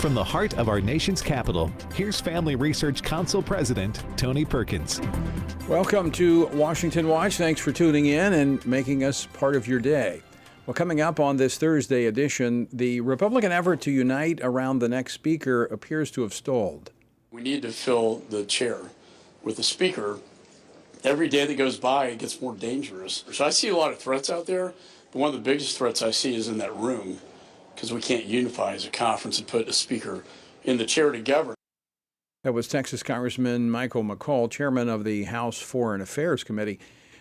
From the heart of our nation's capital, here's Family Research Council President Tony Perkins. Welcome to Washington Watch. Thanks for tuning in and making us part of your day. Well, coming up on this Thursday edition, the Republican effort to unite around the next speaker appears to have stalled. We need to fill the chair with the speaker. Every day that goes by, it gets more dangerous. So I see a lot of threats out there, but one of the biggest threats I see is in that room, because we can't unify as a conference and put a speaker in the chair to govern. That was Texas Congressman Michael McCall, chairman of the House Foreign Affairs Committee.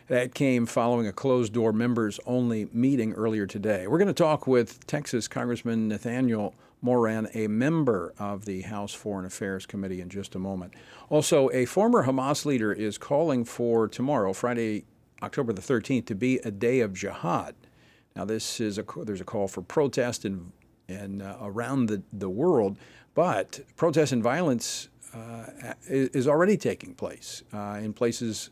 That came following a closed-door members-only meeting earlier today. We're going to talk with Texas Congressman Nathaniel Moran, a member of the House Foreign Affairs Committee, in just a moment. Also, a former Hamas leader is calling for tomorrow, Friday, October the 13th, to be a day of jihad. Now, there's a call for protest around the world, but protest and violence is already taking place in places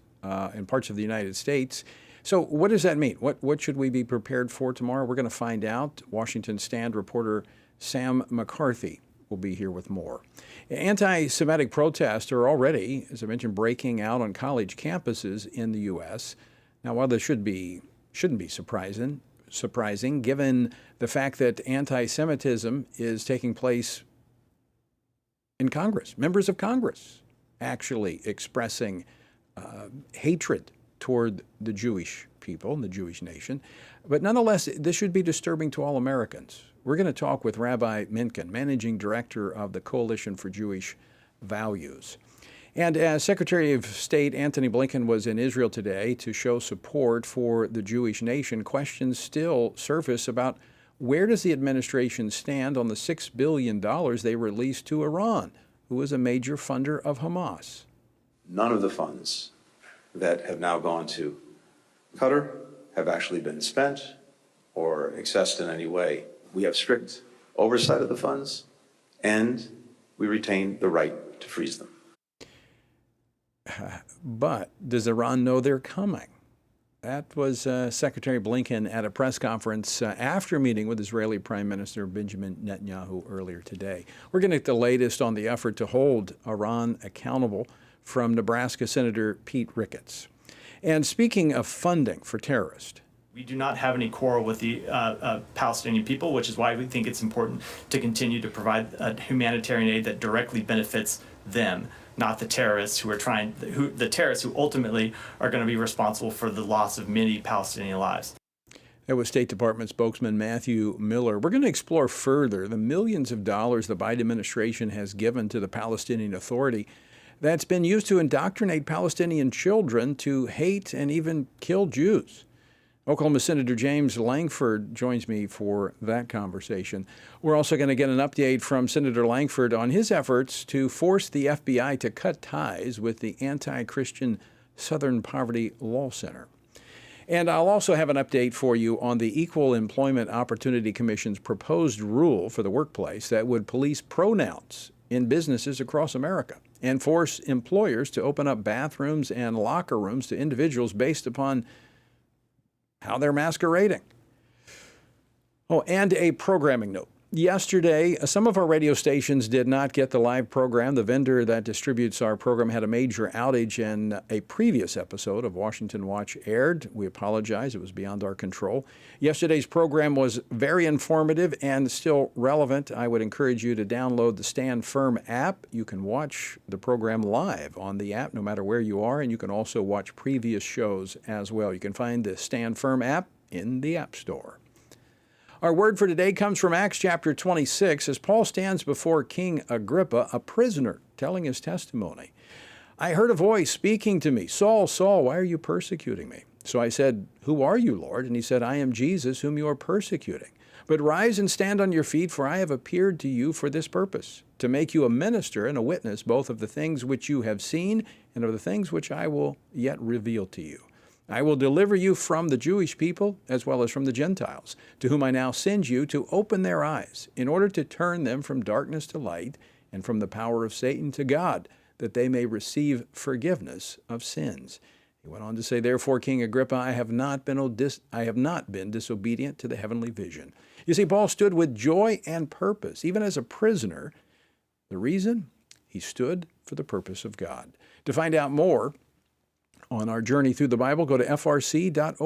in parts of the United States. So what does that mean? What should we be prepared for tomorrow? We're going to find out. Washington Stand reporter Sam McCarthy will be here with more. Anti-Semitic protests are already, as I mentioned, breaking out on college campuses in the U.S. Now, while this shouldn't be surprising given the fact that anti-Semitism is taking place in Congress, members of Congress actually expressing hatred toward the Jewish people and the Jewish nation. But nonetheless, this should be disturbing to all Americans. We're going to talk with Rabbi Minkin, managing director of the Coalition for Jewish Values. And as Secretary of State Antony Blinken was in Israel today to show support for the Jewish nation, questions still surface about where does the administration stand on the $6 billion they released to Iran, who is a major funder of Hamas. None of the funds that have now gone to Qatar have actually been spent or accessed in any way. We have strict oversight of the funds, and we retain the right to freeze them. But does Iran know they're coming? That was Secretary Blinken at a press conference after meeting with Israeli Prime Minister Benjamin Netanyahu earlier today. We're going to get the latest on the effort to hold Iran accountable from Nebraska Senator Pete Ricketts. And speaking of funding for terrorists, we do not have any quarrel with the Palestinian people, which is why we think it's important to continue to provide humanitarian aid that directly benefits them, not the terrorists the terrorists who ultimately are going to be responsible for the loss of many Palestinian lives. That was State Department spokesman Matthew Miller. We're going to explore further the millions of dollars the Biden administration has given to the Palestinian Authority that's been used to indoctrinate Palestinian children to hate and even kill Jews. Oklahoma Senator James Langford joins me for that conversation. We're also going to get an update from Senator Langford on his efforts to force the FBI to cut ties with the anti-Christian Southern Poverty Law Center. And I'll also have an update for you on the Equal Employment Opportunity Commission's proposed rule for the workplace that would police pronouns in businesses across America and force employers to open up bathrooms and locker rooms to individuals based upon how they're masquerading. Oh, and a programming note. Yesterday, some of our radio stations did not get the live program. The vendor that distributes our program had a major outage, and a previous episode of Washington Watch aired. We apologize. It was beyond our control. Yesterday's program was very informative and still relevant. I would encourage you to download the Stand Firm app. You can watch the program live on the app no matter where you are, and you can also watch previous shows as well. You can find the Stand Firm app in the App Store. Our word for today comes from Acts chapter 26 as Paul stands before King Agrippa, a prisoner, telling his testimony. I heard a voice speaking to me, Saul, Saul, why are you persecuting me? So I said, who are you, Lord? And he said, I am Jesus, whom you are persecuting. But rise and stand on your feet, for I have appeared to you for this purpose, to make you a minister and a witness both of the things which you have seen and of the things which I will yet reveal to you. I will deliver you from the Jewish people as well as from the Gentiles, to whom I now send you to open their eyes, in order to turn them from darkness to light and from the power of Satan to God, that they may receive forgiveness of sins. He went on to say, therefore, King Agrippa, I have not been disobedient to the heavenly vision. You see, Paul stood with joy and purpose, even as a prisoner. The reason? He stood for the purpose of God. To find out more on our journey through the Bible, go to frc.org/Bible.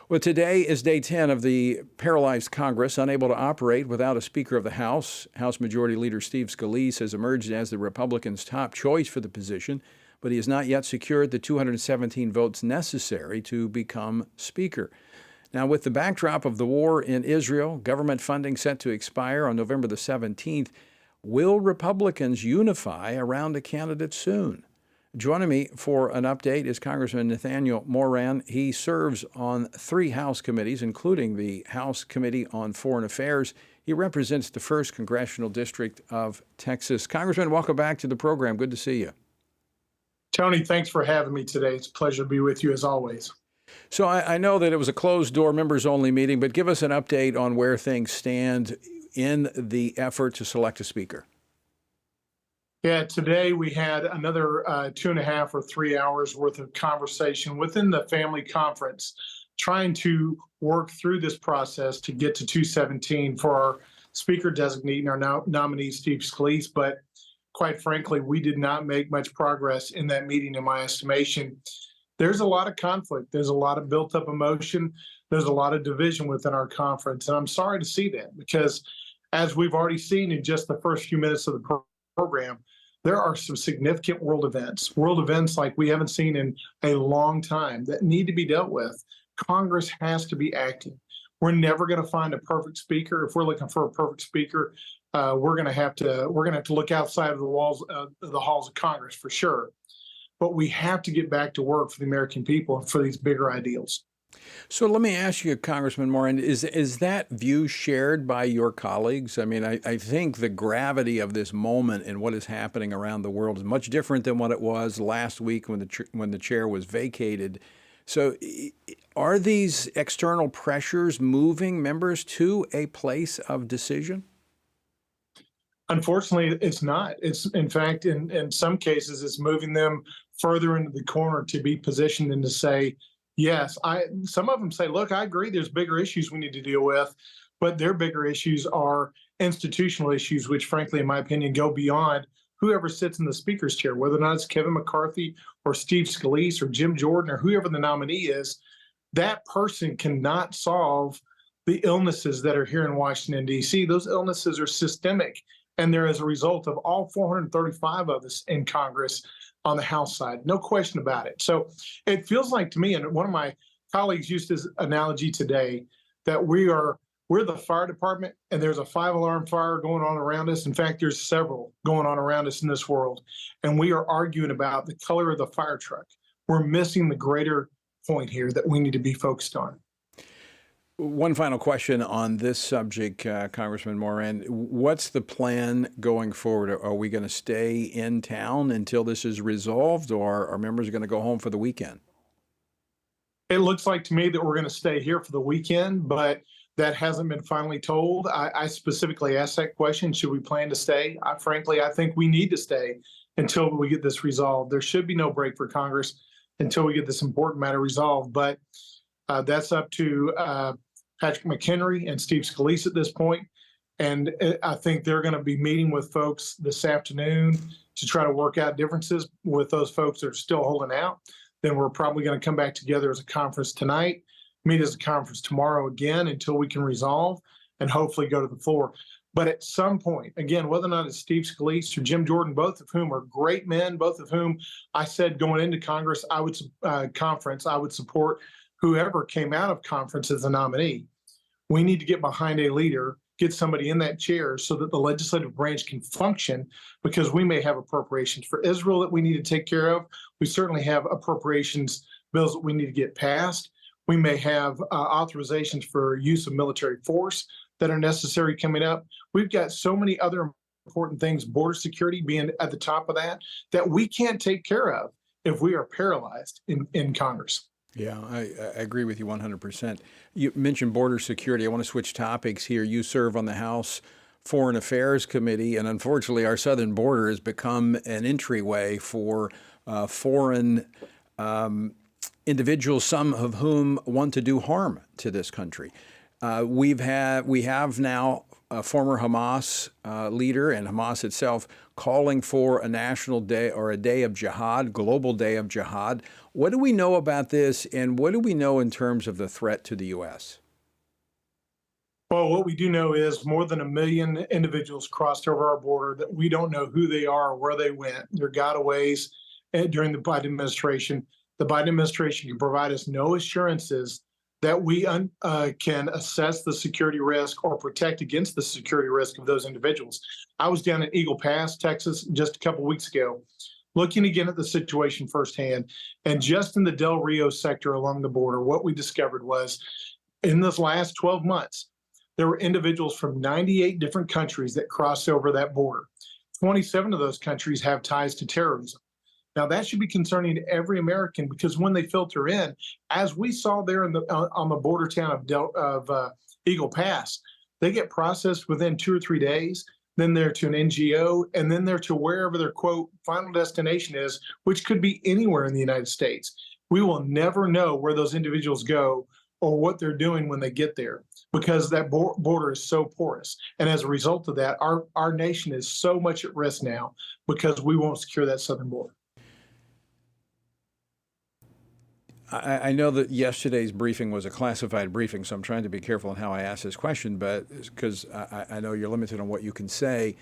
Well, today is day 10 of the paralyzed Congress, unable to operate without a Speaker of the House. House Majority Leader Steve Scalise has emerged as the Republicans' top choice for the position, but he has not yet secured the 217 votes necessary to become Speaker. Now, with the backdrop of the war in Israel, government funding set to expire on November the 17th, will Republicans unify around a candidate soon? Joining me for an update is Congressman Nathaniel Moran. He serves on 3 House committees, including the House Committee on Foreign Affairs. He represents the 1st Congressional District of Texas. Congressman, welcome back to the program. Good to see you. Tony, thanks for having me today. It's a pleasure to be with you as always. So I know that it was a closed-door, members-only meeting, but give us an update on where things stand in the effort to select a speaker. Yeah, today we had another 2.5 or 3 hours worth of conversation within the family conference, trying to work through this process to get to 217 for our speaker designee and our nominee, Steve Scalise. But quite frankly, we did not make much progress in that meeting, in my estimation. There's a lot of conflict. There's a lot of built up emotion. There's a lot of division within our conference. And I'm sorry to see that, because as we've already seen in just the first few minutes of the program, there are some significant world events like we haven't seen in a long time that need to be dealt with. Congress has to be acting. We're never going to find a perfect speaker. If we're looking for a perfect speaker, we're going to have to look outside of the walls of the halls of Congress for sure. But we have to get back to work for the American people and for these bigger ideals. So let me ask you, Congressman Moran, is that view shared by your colleagues? I mean, I think the gravity of this moment and what is happening around the world is much different than what it was last week when the chair was vacated. So are these external pressures moving members to a place of decision? Unfortunately, it's not. It's, in fact, in some cases, it's moving them further into the corner to be positioned and to say, yes, some of them say, look, I agree there's bigger issues we need to deal with, but their bigger issues are institutional issues, which frankly, in my opinion, go beyond whoever sits in the speaker's chair, whether or not it's Kevin McCarthy or Steve Scalise or Jim Jordan or whoever the nominee is. That person cannot solve the illnesses that are here in Washington, D.C. Those illnesses are systemic, and they're as a result of all 435 of us in Congress on the House side, no question about it. So it feels like to me, and one of my colleagues used this analogy today, that we're the fire department and there's a 5-alarm fire going on around us. In fact, there's several going on around us in this world. And we are arguing about the color of the fire truck. We're missing the greater point here that we need to be focused on. One final question on this subject, Congressman Moran. What's the plan going forward? Are we going to stay in town until this is resolved, or are members going to go home for the weekend? It looks like to me that we're going to stay here for the weekend, but that hasn't been finally told. I specifically asked that question, should we plan to stay? Frankly, I think we need to stay until we get this resolved. There should be no break for Congress until we get this important matter resolved, but that's up to Patrick McHenry and Steve Scalise at this point. And I think they're going to be meeting with folks this afternoon to try to work out differences with those folks that are still holding out. Then we're probably going to come back together as a conference tonight, meet as a conference tomorrow again until we can resolve and hopefully go to the floor. But at some point, again, whether or not it's Steve Scalise or Jim Jordan, both of whom are great men, both of whom I said going into Congress, I would support whoever came out of conference as a nominee. We need to get behind a leader, get somebody in that chair so that the legislative branch can function, because we may have appropriations for Israel that we need to take care of. We certainly have appropriations bills that we need to get passed. We may have authorizations for use of military force that are necessary coming up. We've got so many other important things, border security being at the top of that we can't take care of if we are paralyzed in Congress. Yeah, I agree with you 100%. You mentioned border security. I want to switch topics here. You serve on the House Foreign Affairs Committee, and unfortunately our southern border has become an entryway for foreign individuals, some of whom want to do harm to this country. We have now a former Hamas leader and Hamas itself calling for a national day or a day of jihad, global day of jihad. What do we know about this, and what do we know in terms of the threat to the U.S.? Well, what we do know is more than 1 million individuals crossed over our border that we don't know who they are or where they went. They're gotaways during the Biden administration. The Biden administration can provide us no assurances that we can assess the security risk or protect against the security risk of those individuals. I was down at Eagle Pass, Texas, just a couple of weeks ago, looking again at the situation firsthand. And just in the Del Rio sector along the border, what we discovered was in this last 12 months, there were individuals from 98 different countries that crossed over that border. 27 of those countries have ties to terrorism. Now, that should be concerning to every American, because when they filter in, as we saw there on the border town of Eagle Pass, they get processed within 2 or 3 days. Then they're to an NGO, and then they're to wherever their, quote, final destination is, which could be anywhere in the United States. We will never know where those individuals go or what they're doing when they get there, because that border is so porous. And as a result of that, our nation is so much at risk now because we won't secure that southern border. I know that yesterday's briefing was a classified briefing, so I'm trying to be careful in how I ask this question, but because I know you're limited on what you can say.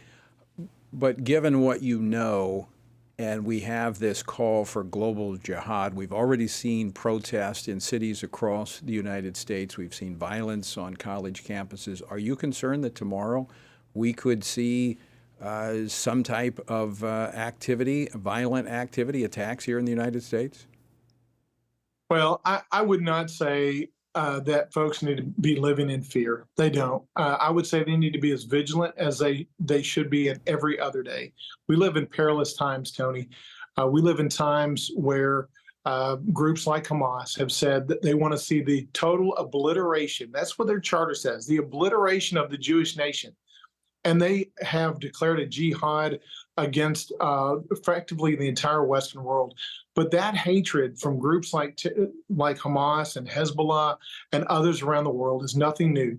But given what you know, and we have this call for global jihad, we've already seen protests in cities across the United States. We've seen violence on college campuses. Are you concerned that tomorrow we could see some type of activity, violent activity, attacks here in the United States? Well, I would not say that folks need to be living in fear. They don't. I would say they need to be as vigilant as they should be in every other day. We live in perilous times, Tony. We live in times where groups like Hamas have said that they want to see the total obliteration. That's what their charter says, the obliteration of the Jewish nation. And they have declared a jihad against effectively the entire Western world. But that hatred from groups like Hamas and Hezbollah and others around the world is nothing new.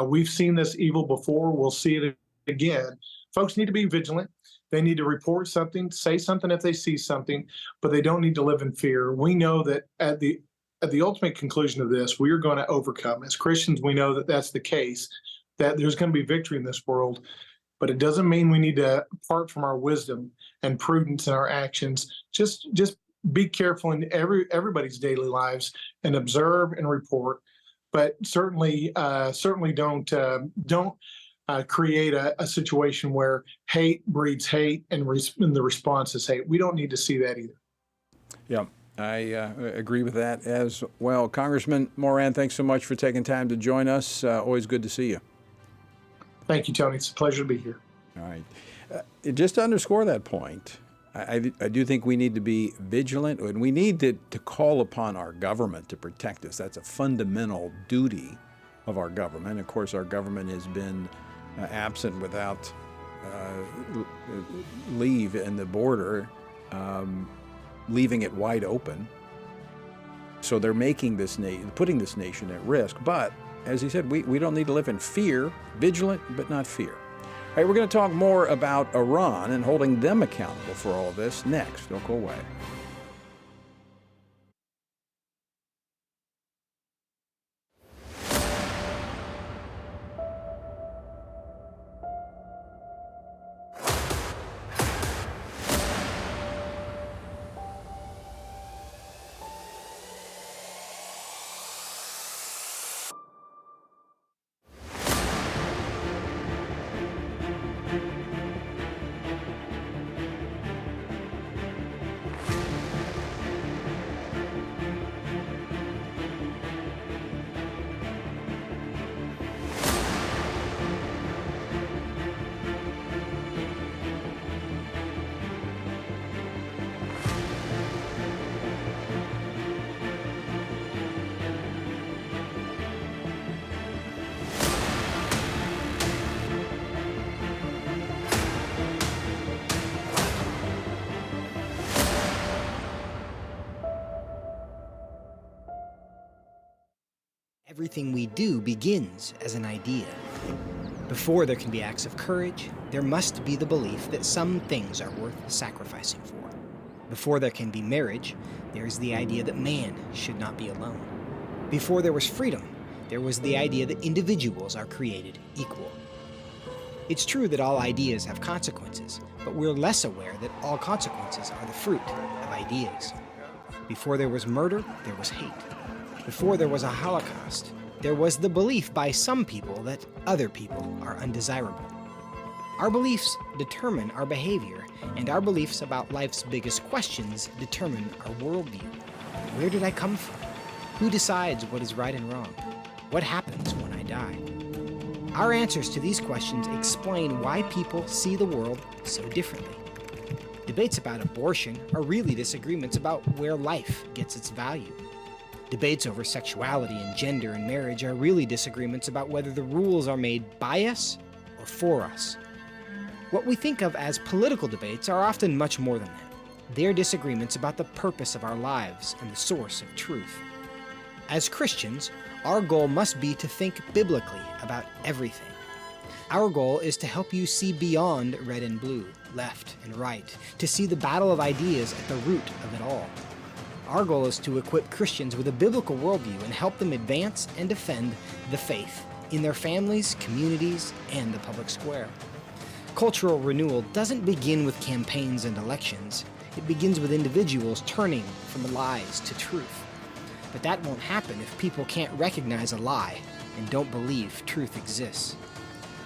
We've seen this evil before. We'll see it again. Folks need to be vigilant. They need to report something, say something if they see something, but they don't need to live in fear. We know that at the ultimate conclusion of this, we are going to overcome. As Christians, we know that that's the case, that there's going to be victory in this world. But it doesn't mean we need to part from our wisdom and prudence in our actions. Just be careful in everybody's daily lives and observe and report. But certainly don't create a situation where hate breeds hate and the response is hate. We don't need to see that either. Yeah, I agree with that as well. Congressman Moran, thanks so much for taking time to join us. Always good to see you. Thank you, Tony. It's a pleasure to be here. All right. Just to underscore that point, I do think we need to be vigilant, and we need to call upon our government to protect us. That's a fundamental duty of our government. Of course, our government has been absent without leave in the border, leaving it wide open. So they're making putting this nation at risk. But as he said, we don't need to live in fear, vigilant, but not fear. All right, we're going to talk more about Iran and holding them accountable for all this next. Don't go away. Everything we do begins as an idea. Before there can be acts of courage, there must be the belief that some things are worth sacrificing for. Before there can be marriage, there is the idea that man should not be alone. Before there was freedom, there was the idea that individuals are created equal. It's true that all ideas have consequences, but we're less aware that all consequences are the fruit of ideas. Before there was murder, there was hate. Before there was a Holocaust, there was the belief by some people that other people are undesirable. Our beliefs determine our behavior, and our beliefs about life's biggest questions determine our worldview. Where did I come from? Who decides what is right and wrong? What happens when I die? Our answers to these questions explain why people see the world so differently. Debates about abortion are really disagreements about where life gets its value. Debates over sexuality and gender and marriage are really disagreements about whether the rules are made by us or for us. What we think of as political debates are often much more than that. They're disagreements about the purpose of our lives and the source of truth. As Christians, our goal must be to think biblically about everything. Our goal is to help you see beyond red and blue, left and right, to see the battle of ideas at the root of it all. Our goal is to equip Christians with a biblical worldview and help them advance and defend the faith in their families, communities, and the public square. Cultural renewal doesn't begin with campaigns and elections. It begins with individuals turning from lies to truth. But that won't happen if people can't recognize a lie and don't believe truth exists.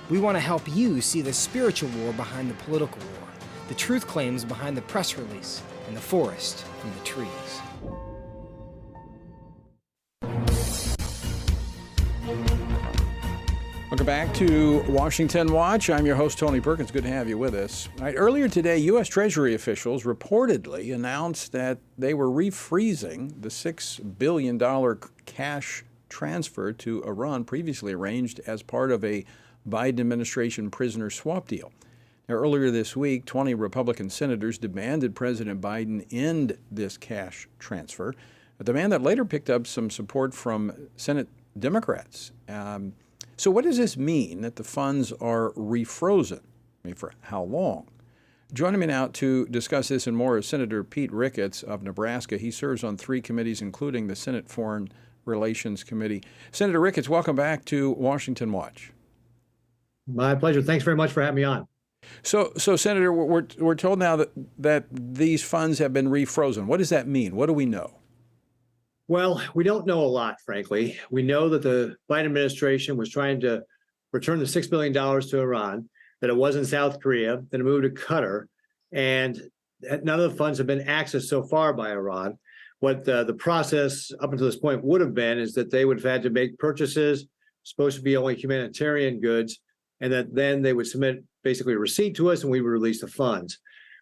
We want to help you see the spiritual war behind the political war, the truth claims behind the press release, and the forest from the trees. Welcome back to Washington Watch. I'm your host, Tony Perkins. Good to have you with us. All right, earlier today, U.S. Treasury officials reportedly announced that they were refreezing the $6 billion cash transfer to Iran previously arranged as part of a Biden administration prisoner swap deal. Now, earlier this week, 20 Republican senators demanded President Biden end this cash transfer, a demand that later picked up some support from Senate Democrats. So what does this mean that the funds are refrozen? I mean, for how long? Joining me now to discuss this and more is Senator Pete Ricketts of Nebraska. He serves on 3 committees, including the Senate Foreign Relations Committee. Senator Ricketts, welcome back to Washington Watch. My pleasure. Thanks very much for having me on. So Senator, we're told now that these funds have been refrozen. What does that mean? What do we know? Well, we don't know a lot, frankly. We know that the Biden administration was trying to return the $6 billion to Iran, that it was in South Korea, then it moved to Qatar, and none of the funds have been accessed so far by Iran. What the process up until this point would have been is that they would have had to make purchases, supposed to be only humanitarian goods, and that then they would submit basically a receipt to us and we would release the funds.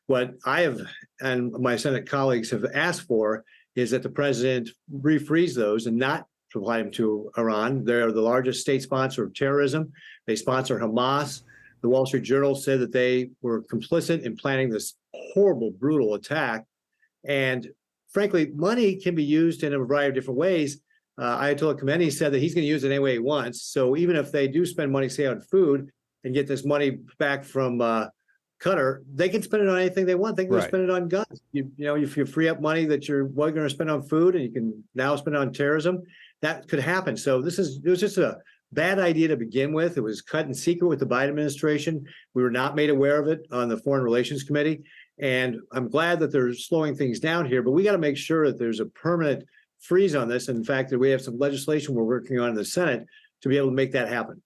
What I have and my Senate colleagues have asked for is that the president refreeze those and not provide them to Iran. They're the largest state sponsor of terrorism. They sponsor Hamas. The Wall Street Journal said that they were complicit in planning this horrible, brutal attack. And frankly, money can be used in a variety of different ways. Ayatollah Khamenei said that he's going to use it any way he wants. So even if they do spend money, say, on food and get this money back from Qatar, they can spend it on anything they want. They can spend it on guns. You know, if you free up money that you're going to spend on food and you can now spend it on terrorism, that could happen. So it was just a bad idea to begin with. It was cut in secret with the Biden administration. We were not made aware of it on the Foreign Relations Committee. And I'm glad that they're slowing things down here, but we got to make sure that there's a permanent freeze on this. And in fact, that we have some legislation we're working on in the Senate to be able to make that happen.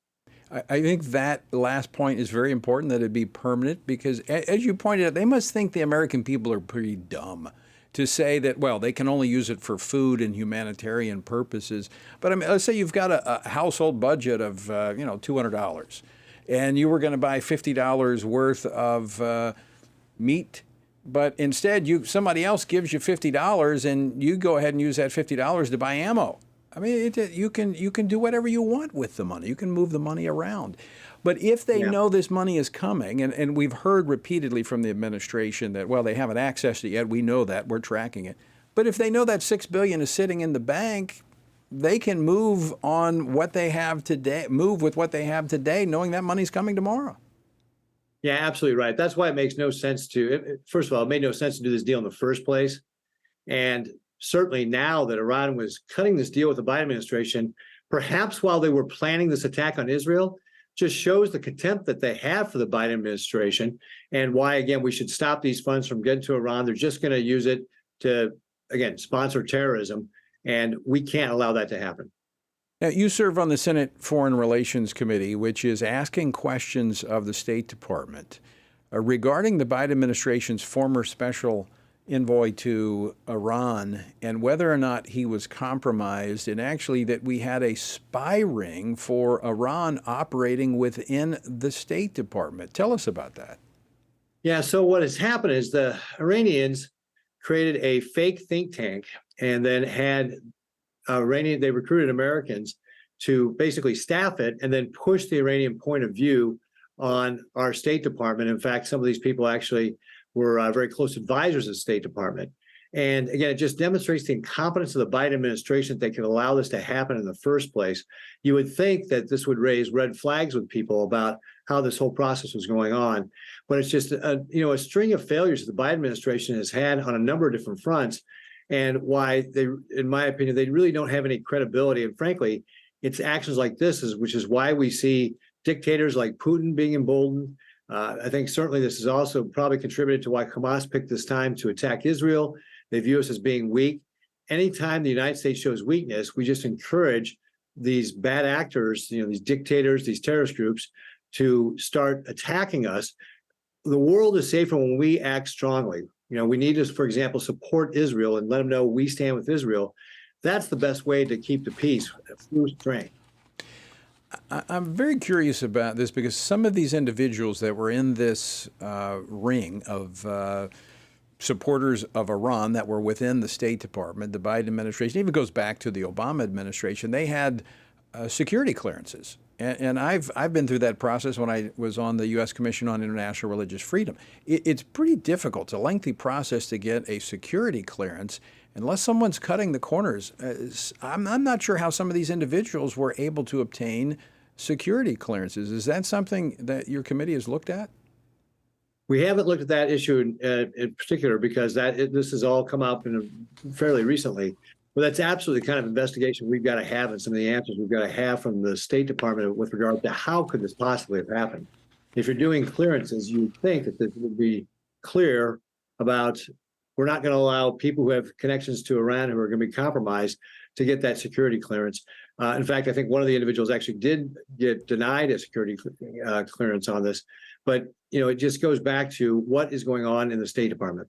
I think that last point is very important, that it be permanent, because as you pointed out, they must think the American people are pretty dumb to say that, well, they can only use it for food and humanitarian purposes. But I mean, let's say you've got a household budget of, $200, and you were going to buy $50 worth of meat, but instead somebody else gives you $50 and you go ahead and use that $50 to buy ammo. I mean, you can do whatever you want with the money. You can move the money around. But if they know this money is coming, and we've heard repeatedly from the administration that, well, they haven't accessed it yet. We know that. We're tracking it. But if they know that $6 billion is sitting in the bank, they can move on what they have today, move with what they have today, knowing that money's coming tomorrow. Yeah, absolutely right. That's why it makes no sense first of all, it made no sense to do this deal in the first place. And certainly now that Iran was cutting this deal with the Biden administration, perhaps while they were planning this attack on Israel, just shows the contempt that they have for the Biden administration and why, again, we should stop these funds from getting to Iran. They're just going to use it to, again, sponsor terrorism. And we can't allow that to happen. Now, you serve on the Senate Foreign Relations Committee, which is asking questions of the State Department regarding the Biden administration's former special envoy to Iran and whether or not he was compromised, and actually that we had a spy ring for Iran operating within the State Department. Tell us about that. Yeah, so what has happened is the Iranians created a fake think tank and then had they recruited Americans to basically staff it and then push the Iranian point of view on our State Department. In fact, some of these people actually were very close advisors of the State Department. And again, it just demonstrates the incompetence of the Biden administration that they could allow this to happen in the first place. You would think that this would raise red flags with people about how this whole process was going on. But it's just a string of failures that the Biden administration has had on a number of different fronts, and why they, in my opinion, they really don't have any credibility. And frankly, it's actions like this which is why we see dictators like Putin being emboldened. I think certainly this has also probably contributed to why Hamas picked this time to attack Israel. They view us as being weak. Anytime the United States shows weakness, we just encourage these bad actors, these dictators, these terrorist groups, to start attacking us. The world is safer when we act strongly. We need to, for example, support Israel and let them know we stand with Israel. That's the best way to keep the peace through strength. I'm very curious about this because some of these individuals that were in this ring of supporters of Iran that were within the State Department, the Biden administration, even goes back to the Obama administration, they had security clearances. And I've been through that process when I was on the U.S. Commission on International Religious Freedom. It's pretty difficult. It's a lengthy process to get a security clearance unless someone's cutting the corners. I'm not sure how some of these individuals were able to obtain security clearances. Is that something that your committee has looked at? We haven't looked at that issue in particular because this has all come up fairly recently. Well, that's absolutely the kind of investigation we've got to have, and some of the answers we've got to have from the State Department with regard to how could this possibly have happened. If you're doing clearances, you'd think that this would be clear about we're not going to allow people who have connections to Iran who are going to be compromised to get that security clearance. In fact, I think one of the individuals actually did get denied a security clearance on this. But, it just goes back to what is going on in the State Department.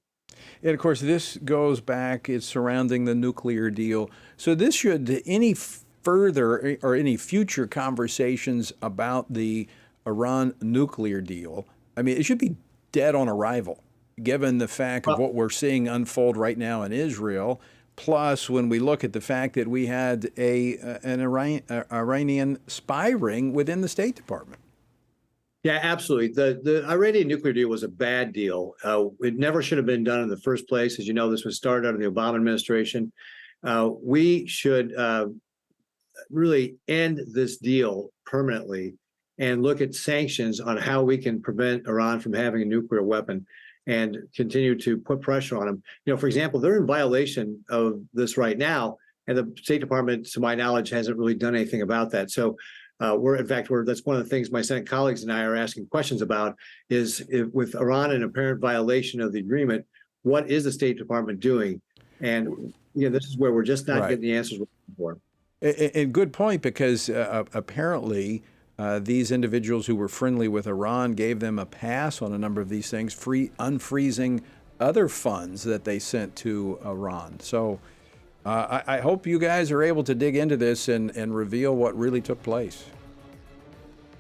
And of course, this goes back, it's surrounding the nuclear deal. So this should, any further or any future conversations about the Iran nuclear deal, I mean, it should be dead on arrival, given the fact of what we're seeing unfold right now in Israel. Plus, when we look at the fact that we had an Iranian spy ring within the State Department. Yeah, absolutely. The Iranian nuclear deal was a bad deal. It never should have been done in the first place. As you know, this was started under the Obama administration. We should really end this deal permanently and look at sanctions on how we can prevent Iran from having a nuclear weapon and continue to put pressure on them. For example, they're in violation of this right now, and the State Department, to my knowledge, hasn't really done anything about that. So that's one of the things my Senate colleagues and I are asking questions about is if, with Iran in apparent violation of the agreement, what is the State Department doing? And this is where we're just not getting the answers we're looking for. And good point, because apparently these individuals who were friendly with Iran gave them a pass on a number of these things, unfreezing other funds that they sent to Iran. So I hope you guys are able to dig into this and reveal what really took place.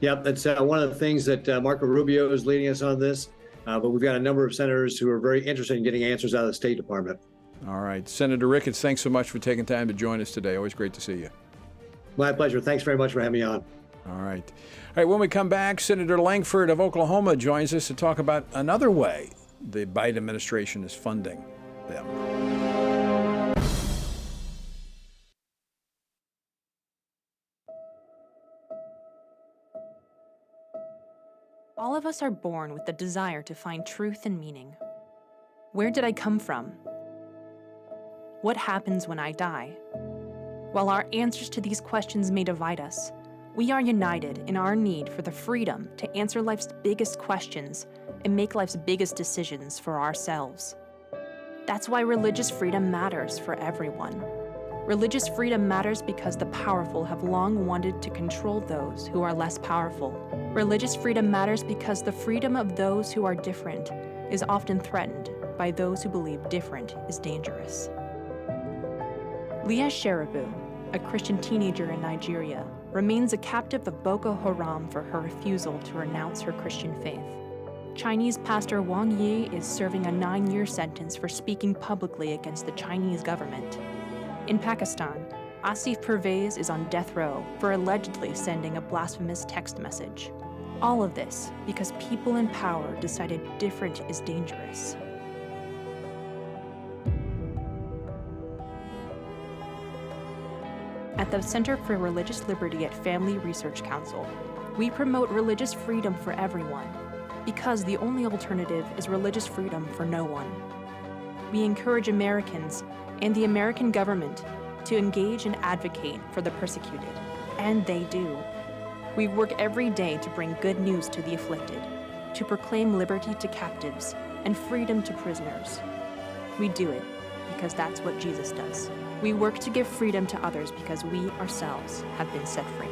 Yep, that's one of the things that Marco Rubio is leading us on this. But we've got a number of senators who are very interested in getting answers out of the State Department. All right. Senator Ricketts, thanks so much for taking time to join us today. Always great to see you. My pleasure. Thanks very much for having me on. All right. All right, when we come back, Senator Langford of Oklahoma joins us to talk about another way the Biden administration is funding them. All of us are born with the desire to find truth and meaning. Where did I come from? What happens when I die? While our answers to these questions may divide us, we are united in our need for the freedom to answer life's biggest questions and make life's biggest decisions for ourselves. That's why religious freedom matters for everyone. Religious freedom matters because the powerful have long wanted to control those who are less powerful. Religious freedom matters because the freedom of those who are different is often threatened by those who believe different is dangerous. Leah Sheribu, a Christian teenager in Nigeria, remains a captive of Boko Haram for her refusal to renounce her Christian faith. Chinese pastor Wang Yi is serving a 9-year sentence for speaking publicly against the Chinese government. In Pakistan, Asif Pervez is on death row for allegedly sending a blasphemous text message. All of this because people in power decided different is dangerous. At the Center for Religious Liberty at Family Research Council, we promote religious freedom for everyone because the only alternative is religious freedom for no one. We encourage Americans and the American government to engage and advocate for the persecuted, and they do. We work every day to bring good news to the afflicted, to proclaim liberty to captives and freedom to prisoners. We do it because that's what Jesus does. We work to give freedom to others because we ourselves have been set free.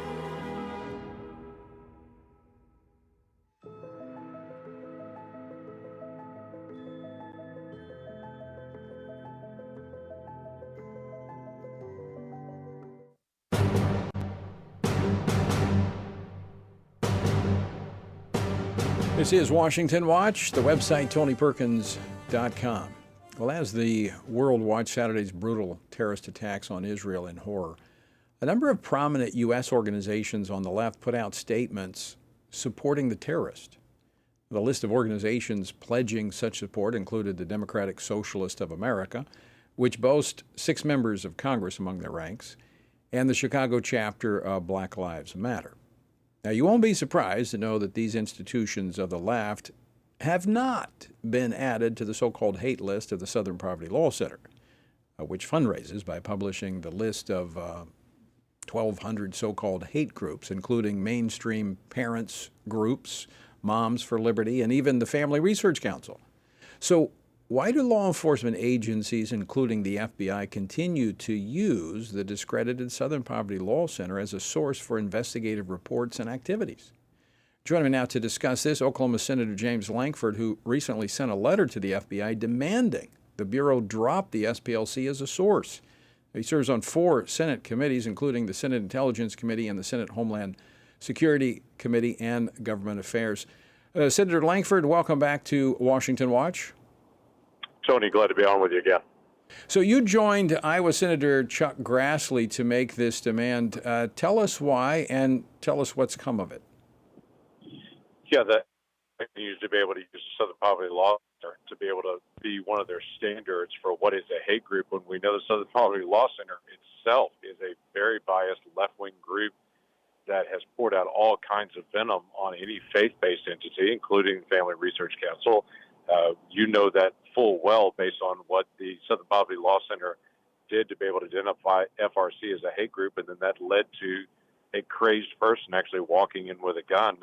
This is Washington Watch, the website TonyPerkins.com. Well, as the world watched Saturday's brutal terrorist attacks on Israel in horror, a number of prominent U.S. organizations on the left put out statements supporting the terrorist. The list of organizations pledging such support included the Democratic Socialists of America, which boasts 6 members of Congress among their ranks, and the Chicago chapter of Black Lives Matter. Now, you won't be surprised to know that these institutions of the left have not been added to the so-called hate list of the Southern Poverty Law Center, which fundraises by publishing the list of 1,200 so-called hate groups, including mainstream parents groups, Moms for Liberty, and even the Family Research Council. So why do law enforcement agencies, including the FBI, continue to use the discredited Southern Poverty Law Center as a source for investigative reports and activities? Joining me now to discuss this, Oklahoma Senator James Lankford, who recently sent a letter to the FBI demanding the Bureau drop the SPLC as a source. He serves on 4 Senate committees, including the Senate Intelligence Committee and the Senate Homeland Security Committee and Government Affairs. Senator Lankford, welcome back to Washington Watch. Tony, glad to be on with you again. So you joined Iowa Senator Chuck Grassley to make this demand. Tell us why and tell us what's come of it. Yeah, that continues to be able to use the Southern Poverty Law Center to be able to be one of their standards for what is a hate group, when we know the Southern Poverty Law Center itself is a very biased left-wing group that has poured out all kinds of venom on any faith-based entity, including the Family Research Council. You know that full well based on what the Southern Poverty Law Center did to be able to identify FRC as a hate group, and then that led to a crazed person actually walking in with a gun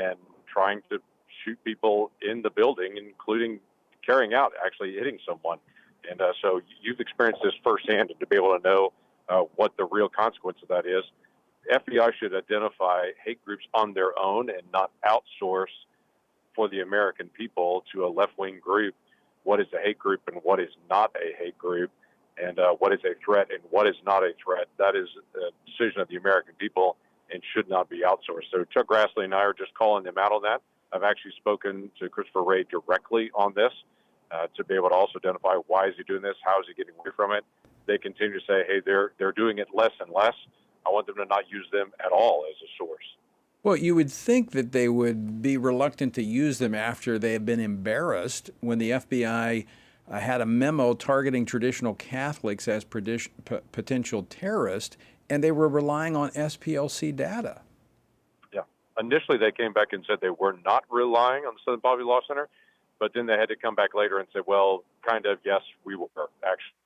and trying to shoot people in the building, including carrying out, actually hitting someone. And so you've experienced this firsthand, and to be able to know what the real consequence of that is. FBI should identify hate groups on their own and not outsource for the American people to a left-wing group what is a hate group and what is not a hate group, and what is a threat and what is not a threat. That is a decision of the American people and should not be outsourced. So Chuck Grassley and I are just calling them out on that. I've actually spoken to Christopher Wray directly on this to be able to also identify why is he doing this, how is he getting away from it. They continue to say, hey, they're doing it less and less. I want them to not use them at all as a source. Well, you would think that they would be reluctant to use them after they have been embarrassed when the FBI had a memo targeting traditional Catholics as potential terrorists, and they were relying on SPLC data. Yeah, initially they came back and said they were not relying on the Southern Poverty Law Center, but then they had to come back later and say, well, kind of, yes, we were actually.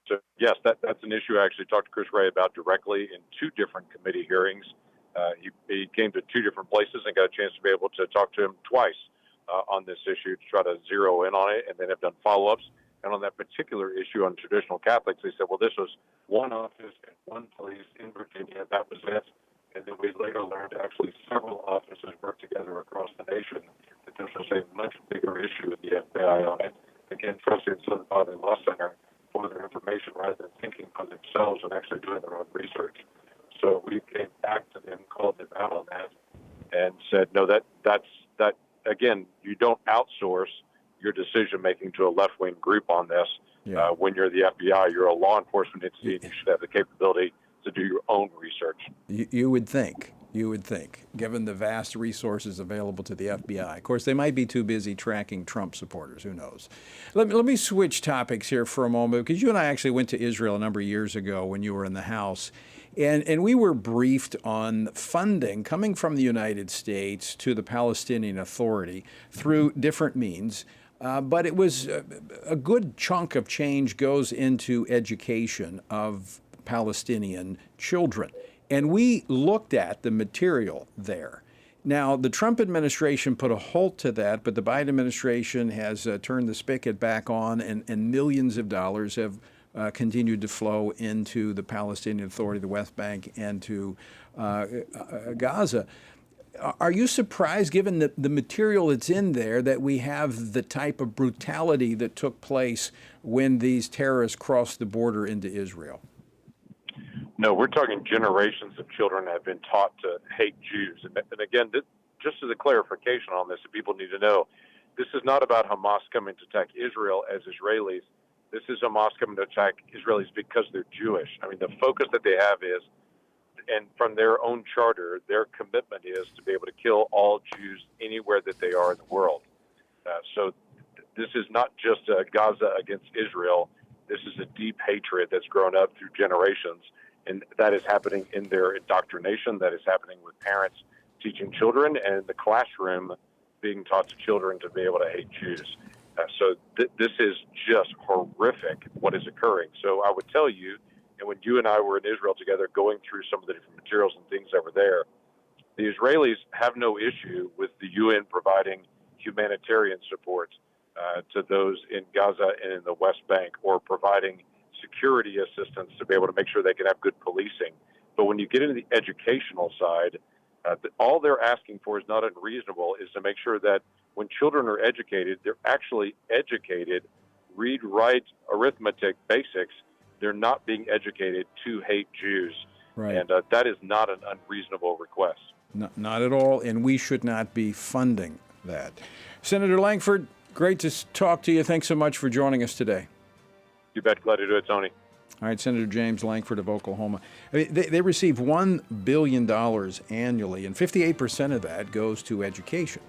So, yes, that's an issue I actually talked to Chris Wray about directly in 2 different committee hearings. He came to 2 different places and got a chance to be able to talk to him twice on this issue to try to zero in on it, and then have done follow-ups. And on that particular issue on traditional Catholics, they said, well, this was one office and one place in Virginia. That was it. And then we later learned actually several offices worked together across the nation, that this was a much bigger issue with the FBI on it. Again, trusting Southern Poverty Law Center for their information rather than thinking for themselves and actually doing their own research. So we came back to them, called them out on that, and said, no, that's again, you don't outsource your decision making to a left-wing group on this. Yeah. When you're the FBI, you're a law enforcement entity, and you should have the capability to do your own research. You would think, given the vast resources available to the FBI. Of course, they might be too busy tracking Trump supporters. Who knows? Let me switch topics here for a moment, because you and I actually went to Israel a number of years ago when you were in the House. And we were briefed on funding coming from the United States to the Palestinian Authority through different means. But it was a good chunk of change goes into education of Palestinian children. And we looked at the material there. Now, the Trump administration put a halt to that, but the Biden administration has turned the spigot back on, and millions of dollars have continued to flow into the Palestinian Authority, the West Bank, and to Gaza. Are you surprised, given the material that's in there, that we have the type of brutality that took place when these terrorists crossed the border into Israel? No, we're talking generations of children have been taught to hate Jews. And again, just as a clarification on this, that people need to know, this is not about Hamas coming to attack Israel as Israelis. This is Hamas coming to attack Israelis because they're Jewish. I mean, the focus that they have is, and from their own charter, their commitment is to be able to kill all Jews anywhere that they are in the world. So this is not just Gaza against Israel. This is a deep hatred that's grown up through generations, and that is happening in their indoctrination. That is happening with parents teaching children, and in the classroom being taught to children to be able to hate Jews. So this is just horrific what is occurring. So I would tell you, and when you and I were in Israel together going through some of the different materials and things that were there, the Israelis have no issue with the UN providing humanitarian support to those in Gaza and in the West Bank, or providing security assistance to be able to make sure they can have good policing. But when you get into the educational side, all they're asking for is not unreasonable, is to make sure that when children are educated, they're actually educated, read, write, arithmetic, basics. They're not being educated to hate Jews. Right. And that is not an unreasonable request. Not at all, and we should not be funding that. Senator Langford, great to talk to you. Thanks so much for joining us today. You bet. Glad to do it, Tony. All right, Senator James Langford of Oklahoma. I mean, they receive $1 billion annually, and 58% of that goes to education.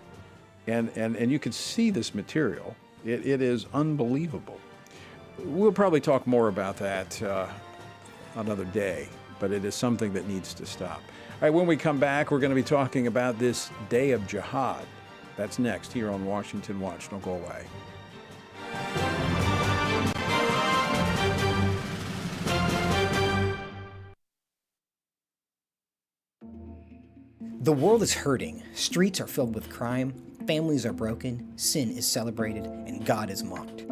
And you can see this material. It is unbelievable. We'll probably talk more about that another day, but it is something that needs to stop. All right, when we come back, we're going to be talking about this day of jihad. That's next here on Washington Watch. Don't go away. The world is hurting. Streets are filled with crime. Families are broken. Sin is celebrated, and God is mocked.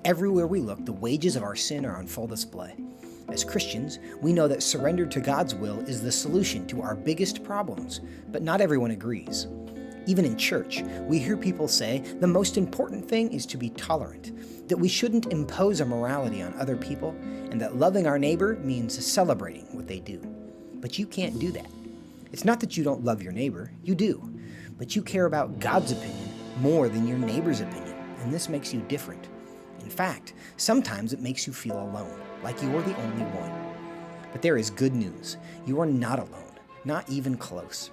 Everywhere we look, the wages of our sin are on full display. As Christians, we know that surrender to God's will is the solution to our biggest problems, but not everyone agrees. Even in church, we hear people say the most important thing is to be tolerant, that we shouldn't impose our morality on other people, and that loving our neighbor means celebrating what they do. But you can't do that. It's not that you don't love your neighbor, you do, but you care about God's opinion more than your neighbor's opinion, and this makes you different. In fact, sometimes it makes you feel alone, like you're the only one. But there is good news. You are not alone, not even close.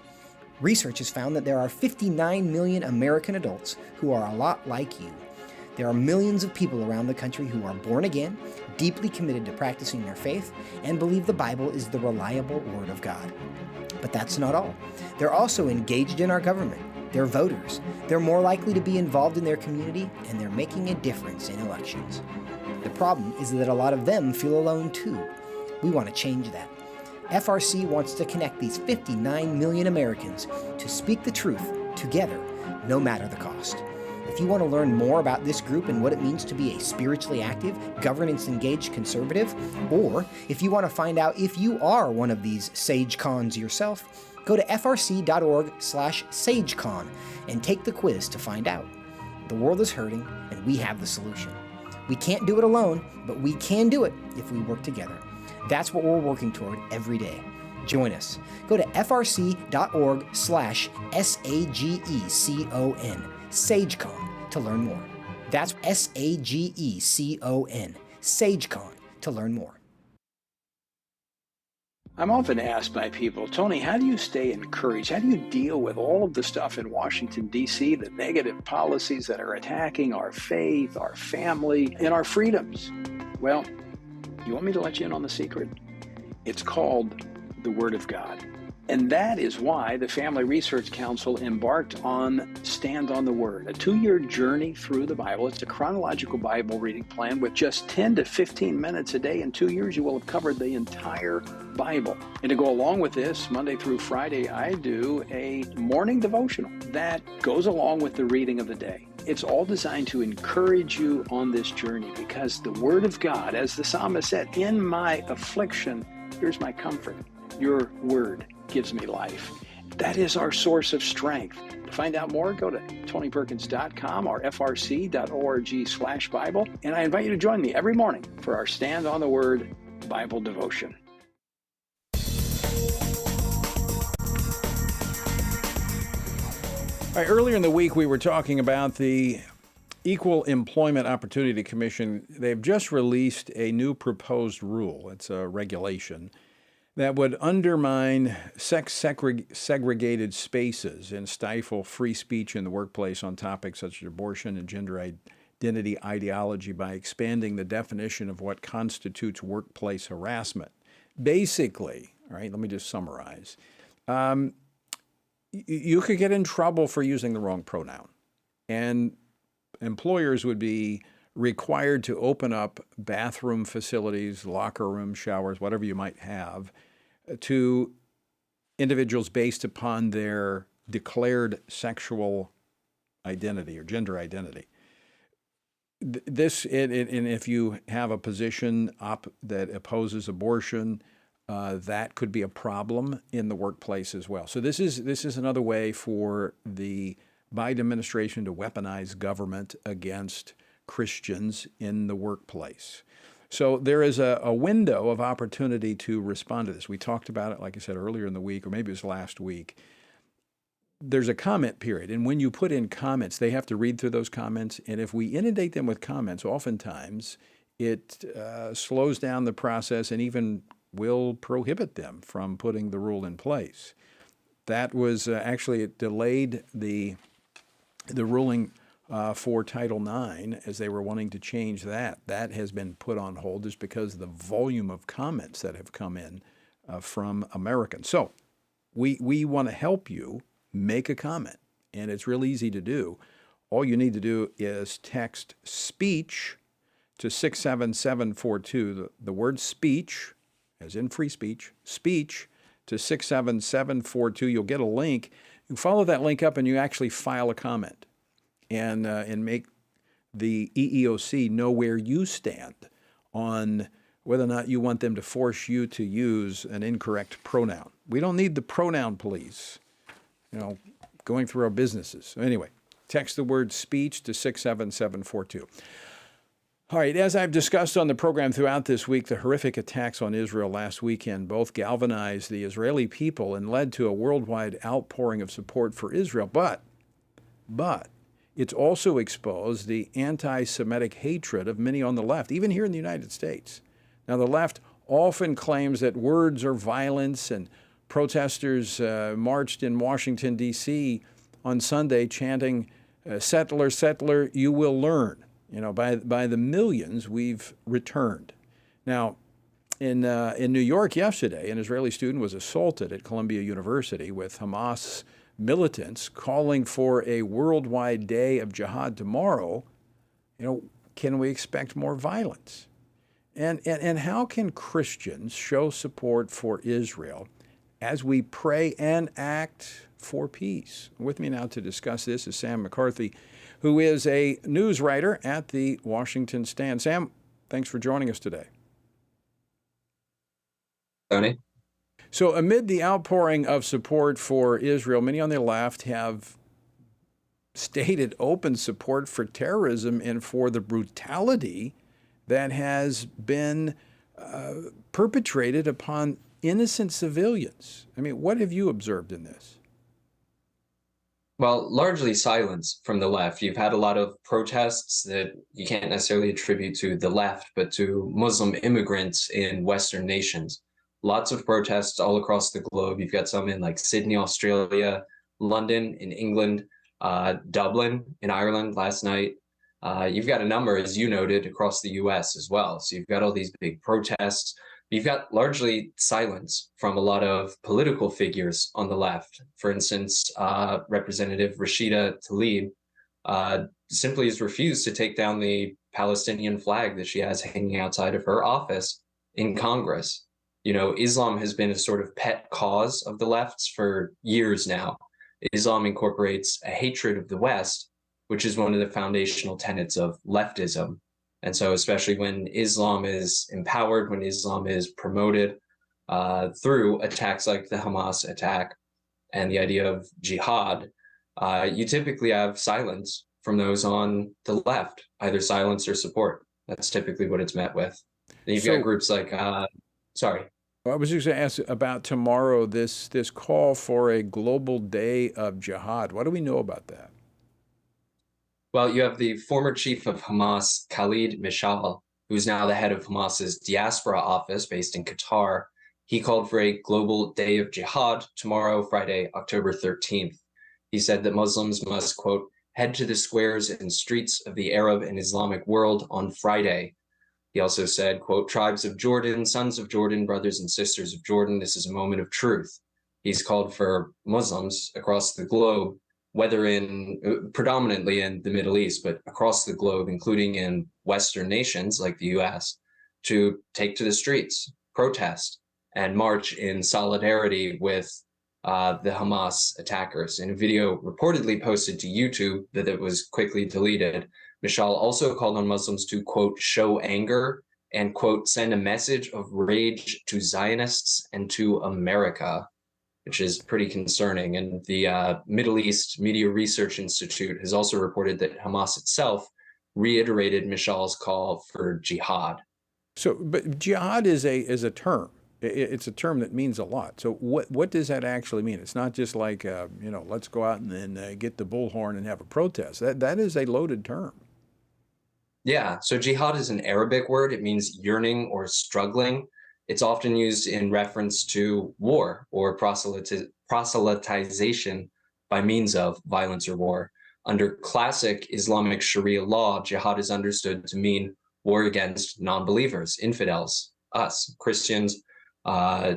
Research has found that there are 59 million American adults who are a lot like you. There are millions of people around the country who are born again, deeply committed to practicing their faith, and believe the Bible is the reliable Word of God. But that's not all. They're also engaged in our government. They're voters. They're more likely to be involved in their community, and they're making a difference in elections. The problem is that a lot of them feel alone too. We want to change that. FRC wants to connect these 59 million Americans to speak the truth together, no matter the cost. If you want to learn more about this group and what it means to be a spiritually active, governance-engaged conservative, or if you want to find out if you are one of these SageCons yourself, go to frc.org/SageCon and take the quiz to find out. The world is hurting, and we have the solution. We can't do it alone, but we can do it if we work together. That's what we're working toward every day. Join us. Go to frc.org/SAGECON, SageCon, to learn more. That's SAGECON, SageCon, to learn more. I'm often asked by people, Tony, how do you stay encouraged? How do you deal with all of the stuff in Washington, D.C., the negative policies that are attacking our faith, our family, and our freedoms? Well, you want me to let you in on the secret? It's called the Word of God. And that is why the Family Research Council embarked on Stand on the Word, a 2-year journey through the Bible. It's a chronological Bible reading plan with just 10 to 15 minutes a day. In 2 years, you will have covered the entire Bible. And to go along with this, Monday through Friday, I do a morning devotional that goes along with the reading of the day. It's all designed to encourage you on this journey because the Word of God, as the psalmist said, in my affliction, here's my comfort. Your Word gives me life. That is our source of strength. To find out more, go to tonyperkins.com or frc.org/Bible. And I invite you to join me every morning for our Stand on the Word Bible devotion. All right, earlier in the week, we were talking about the Equal Employment Opportunity Commission. They've just released a new proposed rule. It's a regulation that would undermine sex-segregated spaces and stifle free speech in the workplace on topics such as abortion and gender identity ideology by expanding the definition of what constitutes workplace harassment. Basically, all right, let me just summarize. You could get in trouble for using the wrong pronoun, and employers would be required to open up bathroom facilities, locker rooms, showers, whatever you might have, to individuals based upon their declared sexual identity or gender identity. And if you have a position that opposes abortion, that could be a problem in the workplace as well. So this is another way for the Biden administration to weaponize government against Christians in the workplace. So there is a window of opportunity to respond to this. We talked about it, like I said, earlier in the week, or maybe it was last week. There's a comment period, and when you put in comments, they have to read through those comments, and if we inundate them with comments, oftentimes it slows down the process and even will prohibit them from putting the rule in place. That was actually, it delayed the ruling for Title IX as they were wanting to change that. That has been put on hold just because of the volume of comments that have come in from Americans. So we want to help you make a comment, and it's real easy to do. All you need to do is text speech to 67742, the word speech, as in free speech, speech to 67742. You'll get a link. You follow that link up and you actually file a comment and make the EEOC know where you stand on whether or not you want them to force you to use an incorrect pronoun. We don't need the pronoun police, going through our businesses. So anyway, text the word speech to 67742. All right, as I've discussed on the program throughout this week, the horrific attacks on Israel last weekend both galvanized the Israeli people and led to a worldwide outpouring of support for Israel. But it's also exposed the anti-Semitic hatred of many on the left, even here in the United States. Now, the left often claims that words are violence, and protesters marched in Washington, D.C. on Sunday chanting, "Settler, settler, you will learn." by the millions we've returned. Now, in New York yesterday, an Israeli student was assaulted at Columbia University with Hamas militants calling for a worldwide day of jihad tomorrow. Can we expect more violence? And how can Christians show support for Israel as we pray and act for peace? With me now to discuss this is Sam McCarthy, who is a news writer at the Washington Stand. Sam, thanks for joining us today. Tony? So amid the outpouring of support for Israel, many on the left have stated open support for terrorism and for the brutality that has been perpetrated upon innocent civilians. I mean, what have you observed in this? Well, largely silence from the left. You've had a lot of protests that you can't necessarily attribute to the left, but to Muslim immigrants in Western nations. Lots of protests all across the globe. You've got some in like Sydney, Australia, London in England, Dublin in Ireland last night. You've got a number, as you noted, across the US as well. So you've got all these big protests. You've got largely silence from a lot of political figures on the left. For instance, Representative Rashida Tlaib simply has refused to take down the Palestinian flag that she has hanging outside of her office in Congress. Islam has been a sort of pet cause of the lefts for years now. Islam incorporates a hatred of the West, which is one of the foundational tenets of leftism. And so especially when Islam is empowered, when Islam is promoted through attacks like the Hamas attack and the idea of jihad, you typically have silence from those on the left, either silence or support. That's typically what it's met with. And you've got groups like, sorry. I was just going to ask about tomorrow, this call for a global day of jihad. What do we know about that? Well, you have the former chief of Hamas, Khalid Mishal, who's now the head of Hamas's diaspora office based in Qatar. He called for a global day of jihad tomorrow, Friday, October 13th. He said that Muslims must, quote, head to the squares and streets of the Arab and Islamic world on Friday. He also said, quote, tribes of Jordan, sons of Jordan, brothers and sisters of Jordan, this is a moment of truth. He's called for Muslims across the globe, whether predominantly in the Middle East, but across the globe, including in Western nations like the US, to take to the streets, protest, and march in solidarity with the Hamas attackers. In a video reportedly posted to YouTube that it was quickly deleted, Mishal also called on Muslims to, quote, show anger and, quote, send a message of rage to Zionists and to America, which is pretty concerning. And the Middle East Media Research Institute has also reported that Hamas itself reiterated Mishal's call for jihad. So, but jihad is a term. It's a term that means a lot. So what does that actually mean? It's not just like, let's go out and then get the bullhorn and have a protest. That is a loaded term. Yeah, so jihad is an Arabic word. It means yearning or struggling. It's often used in reference to war or proselytization by means of violence or war. Under classic Islamic Sharia law, jihad is understood to mean war against non-believers, infidels, us, Christians,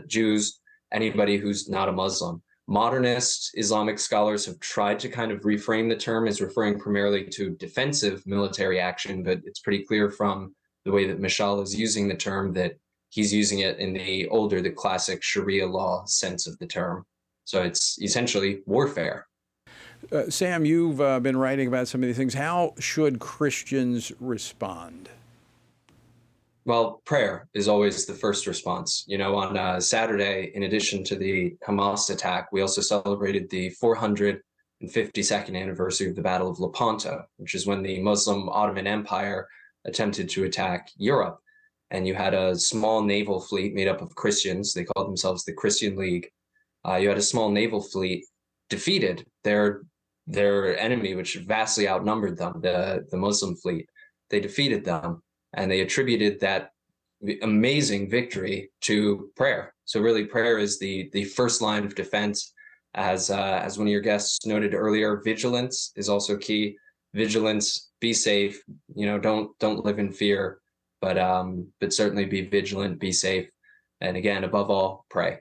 Jews, anybody who's not a Muslim. Modernist Islamic scholars have tried to kind of reframe the term as referring primarily to defensive military action, but it's pretty clear from the way that Mishal is using the term that he's using it in the classic Sharia law sense of the term. So it's essentially warfare. Sam, you've been writing about some of these things. How should Christians respond? Well, prayer is always the first response. On Saturday, in addition to the Hamas attack, we also celebrated the 452nd anniversary of the Battle of Lepanto, which is when the Muslim Ottoman Empire attempted to attack Europe. And you had a small naval fleet made up of Christians. They called themselves the Christian League. You had a small naval fleet defeated their enemy, which vastly outnumbered them, the Muslim fleet. They defeated them, and they attributed that amazing victory to prayer. So really, prayer is the first line of defense. As one of your guests noted earlier, vigilance is also key. vigilance, be safe, don't live in fear, but certainly be vigilant, be safe. And again, above all, pray.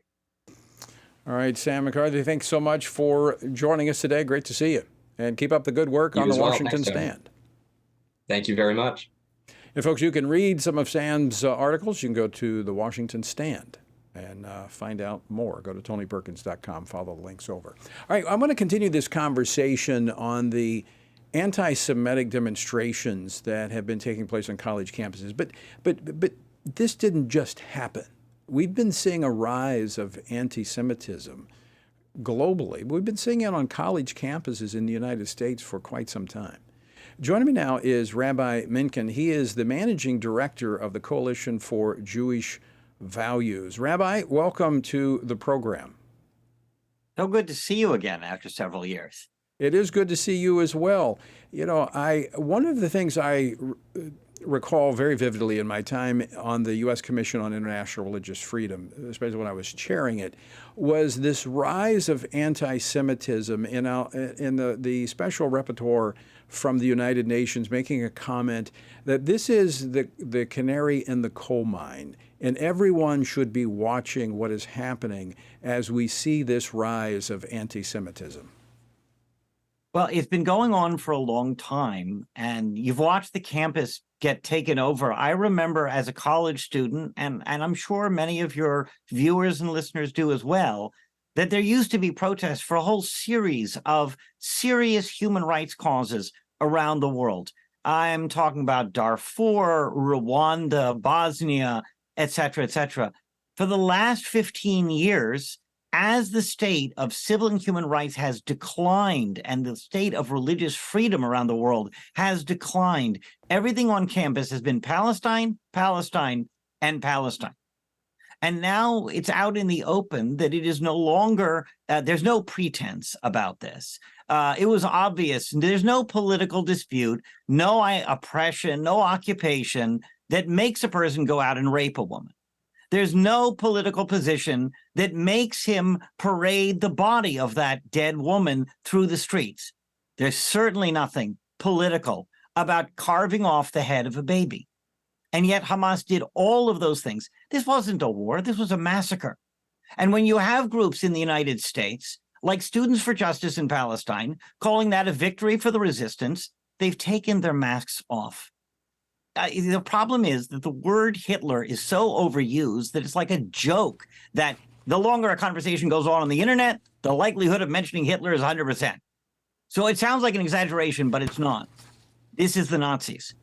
All right, Sam McCarthy, thanks so much for joining us today. Great to see you. And keep up the good work on the Washington Stand. Thank you very much. And folks, you can read some of Sam's articles. You can go to the Washington Stand and find out more. Go to tonyperkins.com, follow the links over. All right, I'm going to continue this conversation on the anti-Semitic demonstrations that have been taking place on college campuses. But this didn't just happen. We've been seeing a rise of anti-Semitism globally. We've been seeing it on college campuses in the United States for quite some time. Joining me now is Rabbi Minkin. He is the managing director of the Coalition for Jewish Values. Rabbi, welcome to the program. So good to see you again after several years. It is good to see you as well. One of the things I recall very vividly in my time on the U.S. Commission on International Religious Freedom, especially when I was chairing it, was this rise of anti-Semitism in the special rapporteur from the United Nations making a comment that this is the canary in the coal mine, and everyone should be watching what is happening as we see this rise of anti-Semitism. Well, it's been going on for a long time, and you've watched the campus get taken over. I remember as a college student, and I'm sure many of your viewers and listeners do as well, that there used to be protests for a whole series of serious human rights causes around the world. I'm talking about Darfur, Rwanda, Bosnia, et cetera, et cetera. For the last 15 years, as the state of civil and human rights has declined and the state of religious freedom around the world has declined, everything on campus has been Palestine, Palestine, and Palestine. And now it's out in the open that it is no longer, there's no pretense about this. It was obvious. There's no political dispute, no oppression, no occupation that makes a person go out and rape a woman. There's no political position that makes him parade the body of that dead woman through the streets. There's certainly nothing political about carving off the head of a baby. And yet Hamas did all of those things. This wasn't a war. This was a massacre. And when you have groups in the United States, like Students for Justice in Palestine, calling that a victory for the resistance, they've taken their masks off. The problem is that the word Hitler is so overused that it's like a joke that the longer a conversation goes on the internet, the likelihood of mentioning Hitler is 100%. So it sounds like an exaggeration, but it's not. This is the Nazis.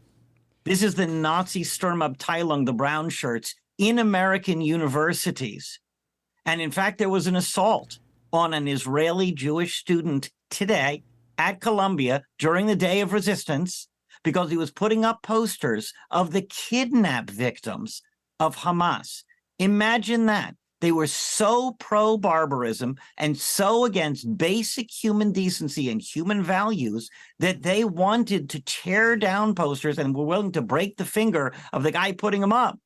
This is the Nazi Sturmabteilung, the brown shirts, in American universities. And in fact, there was an assault on an Israeli Jewish student today at Columbia during the Day of Resistance, because he was putting up posters of the kidnap victims of Hamas. Imagine that. They were so pro-barbarism and so against basic human decency and human values that they wanted to tear down posters and were willing to break the finger of the guy putting them up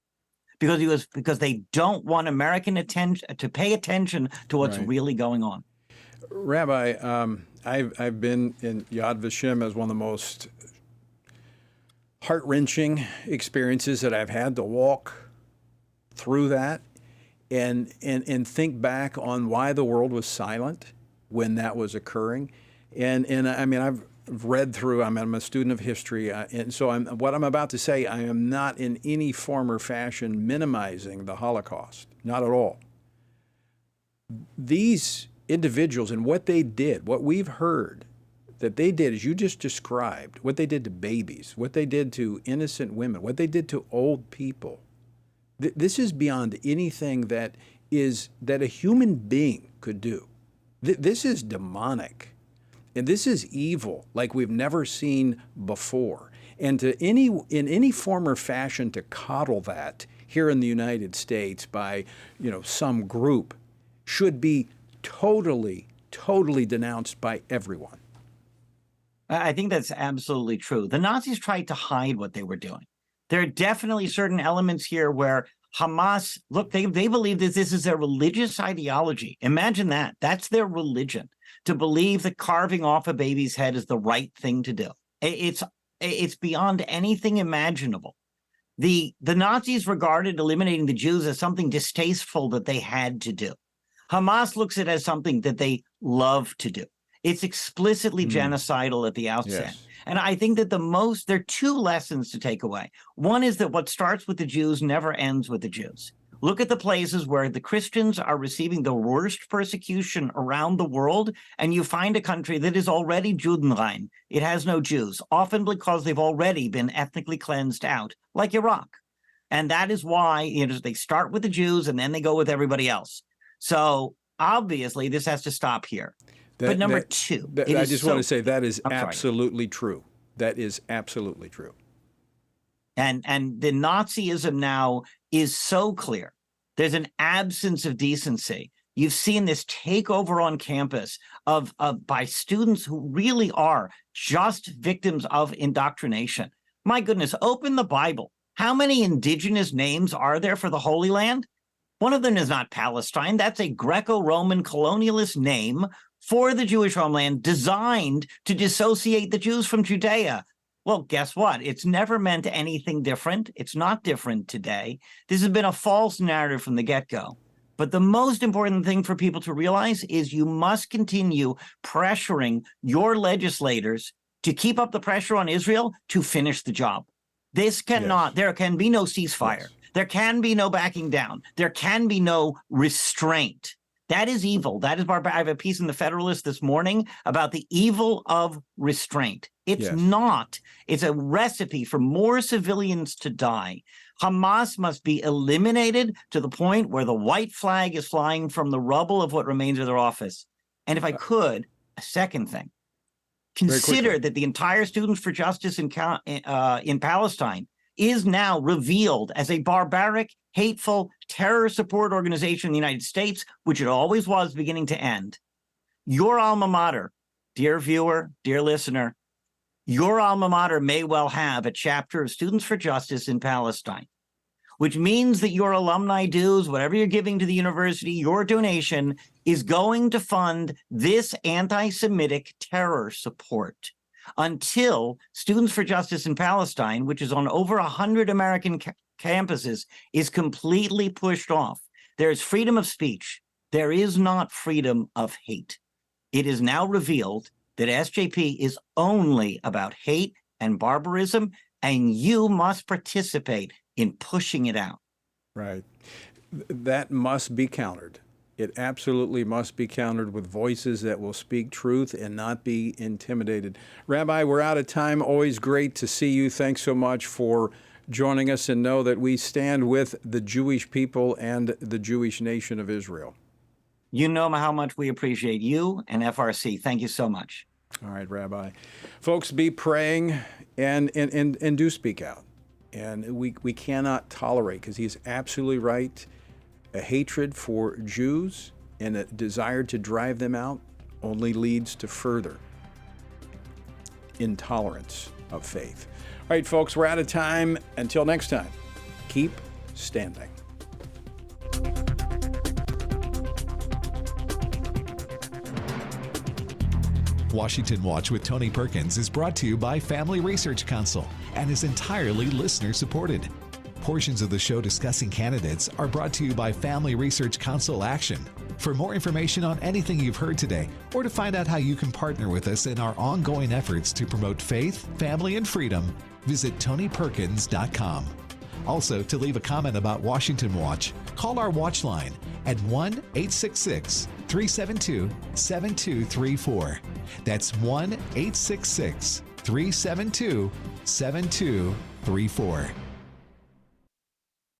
because they don't want American attention to pay attention to what's really going on. Rabbi, I've been in Yad Vashem as one of the most heart-wrenching experiences that I've had to walk through that and think back on why the world was silent when that was occurring. And I mean, I've read through, I'm a student of history, and so what I'm about to say, I am not in any form or fashion minimizing the Holocaust, not at all. These individuals and what they did, what we've heard that they did, as you just described, what they did to babies, what they did to innocent women, what they did to old people. This is beyond anything that a human being could do. This is demonic, and this is evil like we've never seen before. And in any form or fashion to coddle that here in the United States by some group should be totally denounced by everyone. I think that's absolutely true. The Nazis tried to hide what they were doing. There are definitely certain elements here where Hamas, look, they believe that this is a religious ideology. Imagine that. That's their religion, to believe that carving off a baby's head is the right thing to do. It's beyond anything imaginable. The Nazis regarded eliminating the Jews as something distasteful that they had to do. Hamas looks at it as something that they love to do. It's explicitly genocidal at the outset. Yes. And I think that there are two lessons to take away. One is that what starts with the Jews never ends with the Jews. Look at the places where the Christians are receiving the worst persecution around the world, and you find a country that is already Judenrein. It has no Jews, often because they've already been ethnically cleansed out, like Iraq. And that is why they start with the Jews and then they go with everybody else. So obviously this has to stop here. But number two, I just want to say that is absolutely true. That is absolutely true. And the Nazism now is so clear. There's an absence of decency. You've seen this takeover on campus by students who really are just victims of indoctrination. My goodness, open the Bible. How many indigenous names are there for the Holy Land? One of them is not Palestine. That's a Greco-Roman colonialist name for the Jewish homeland designed to dissociate the Jews from Judea. Well, guess what? It's never meant anything different. It's not different today. This has been a false narrative from the get-go. But the most important thing for people to realize is you must continue pressuring your legislators to keep up the pressure on Israel to finish the job. This cannot, there can be no ceasefire. Yes. There can be no backing down. There can be no restraint. That is evil. That is barbaric. I have a piece in the Federalist this morning about the evil of restraint. It's not. It's a recipe for more civilians to die. Hamas must be eliminated to the point where the white flag is flying from the rubble of what remains of their office. And if I could, a second thing. Consider that the entire Students for Justice in Palestine is now revealed as a barbaric, hateful, terror support organization in the United States, which it always was beginning to end. Your alma mater, dear viewer, dear listener, your alma mater may well have a chapter of Students for Justice in Palestine, which means that your alumni dues, whatever you're giving to the university, your donation is going to fund this anti-Semitic terror support until Students for Justice in Palestine, which is on over 100 American campuses, is completely pushed off. There is freedom of speech. There is not freedom of hate. It is now revealed that SJP is only about hate and barbarism, and you must participate in pushing it out. Right. That must be countered. It absolutely must be countered with voices that will speak truth and not be intimidated. Rabbi, we're out of time. Always great to see you. Thanks so much for joining us, and know that we stand with the Jewish people and the Jewish nation of Israel. You know how much we appreciate you and FRC. Thank you so much. All right, Rabbi. Folks, be praying and do speak out. And we cannot tolerate, because he's absolutely right, a hatred for Jews and a desire to drive them out only leads to further intolerance of faith. All right, folks, we're out of time. Until next time, keep standing. Washington Watch with Tony Perkins is brought to you by Family Research Council and is entirely listener-supported. Portions of the show discussing candidates are brought to you by Family Research Council Action. For more information on anything you've heard today, or to find out how you can partner with us in our ongoing efforts to promote faith, family, and freedom, visit TonyPerkins.com. Also, to leave a comment about Washington Watch, call our watch line at 1-866-372-7234. That's 1-866-372-7234.